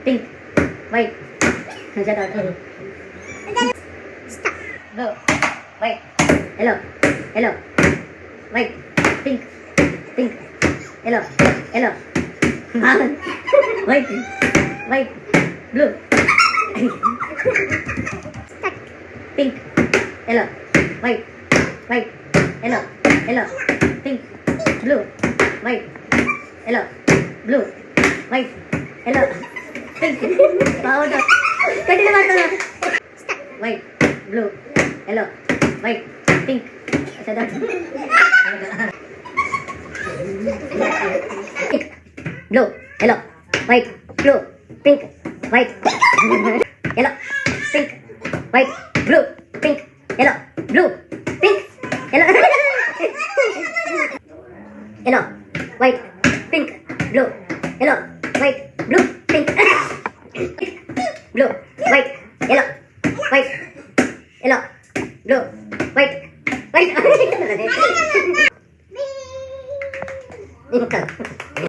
pink, white. Blue, white, yellow, yellow, white, pink, pink, yellow, yellow, white, white, blue, pink, yellow, white, white, yellow, yellow, pink, blue, white, yellow, blue, white, yellow, pink. Powder. Continue naman ito. White, blue, yellow, white, pink. Blue, yellow, white, blue, pink, white, yellow, pink, white, blue, pink, yellow, blue, pink, yellow, yellow, white, pink, blue, yellow, white, blue, pink, blue, white, yellow, white, yellow, blue, white, white.